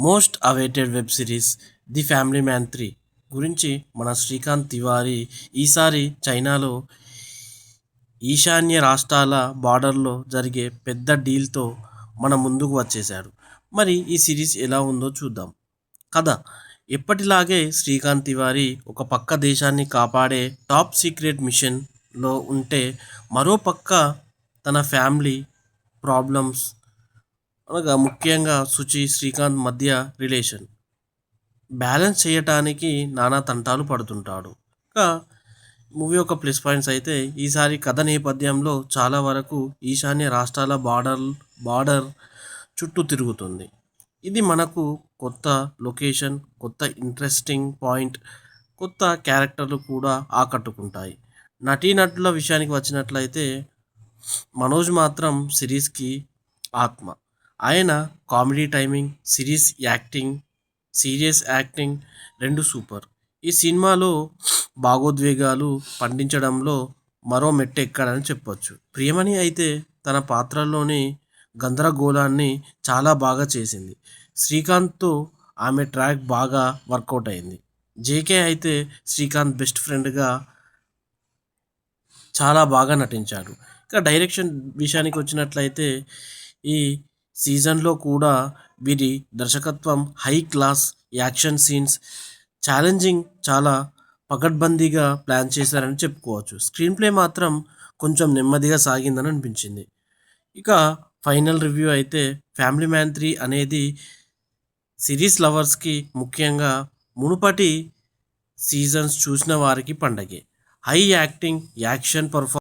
Most awaited web series 'the family man 3' గురించి మన శ్రీకాంత్ తివారీ ఈసారి చైనాలో ఈశాన్య రాష్ట్రాల బార్డర్లో జరిగే పెద్ద డీల్తో మన ముందుకు వచ్చేశాడు. మరి ఈ సిరీస్ ఎలా ఉందో చూద్దాం. కథ ఎప్పటిలాగే శ్రీకాంత్ తివారీ ఒక పక్క దేశాన్ని కాపాడే టాప్ సీక్రెట్ మిషన్లో ఉంటే, మరో పక్క తన ఫ్యామిలీ ప్రాబ్లమ్స్, అనగా ముఖ్యంగా సుచి శ్రీకాంత్ మధ్య రిలేషన్ బ్యాలెన్స్ చేయటానికి నానా తంటాలు పడుతుంటాడు. ఇంకా మూవీ యొక్క ప్లస్ పాయింట్స్ అయితే, ఈసారి కథ నేపథ్యంలో చాలా వరకు ఈశాన్య రాష్ట్రాల బార్డర్ చుట్టూ తిరుగుతుంది. ఇది మనకు కొత్త లొకేషన్, కొత్త ఇంట్రెస్టింగ్ పాయింట్, కొత్త క్యారెక్టర్లు కూడా ఆకట్టుకుంటాయి. నటీనటుల విషయానికి వచ్చినట్లయితే, మనోజ్ మాత్రం సిరీస్కి ఆత్మ. ఆయన కామెడీ టైమింగ్, సీరియస్ యాక్టింగ్ రెండు సూపర్. ఈ సినిమాలో భావోద్వేగాలు పండించడంలో మరో మెట్టు ఎక్కాడని చెప్పొచ్చు. ప్రియమణి అయితే తన పాత్రలోని గందరగోళాన్ని చాలా బాగా చేసింది. శ్రీకాంత్తో ఆమె ట్రాక్ బాగా వర్కౌట్ అయింది. జేకే అయితే శ్రీకాంత్ బెస్ట్ ఫ్రెండ్గా చాలా బాగా నటించాడు. ఇక డైరెక్షన్ విషయానికి వచ్చినట్లయితే, ఈ సీజన్లో కూడా వీరి దర్శకత్వం high class, action scenes challenging, చాలా పకడ్బందీగా ప్లాన్ చేశారని చెప్పుకోవచ్చు. స్క్రీన్ ప్లే మాత్రం కొంచెం నెమ్మదిగా సాగిందని అనిపించింది. ఇక ఫైనల్ రివ్యూ అయితే, ఫ్యామిలీ మ్యాన్ 3 అనేది సిరీస్ లవర్స్కి, ముఖ్యంగా మునుపటి సీజన్స్ చూసిన వారికి పండగే. High acting, action performance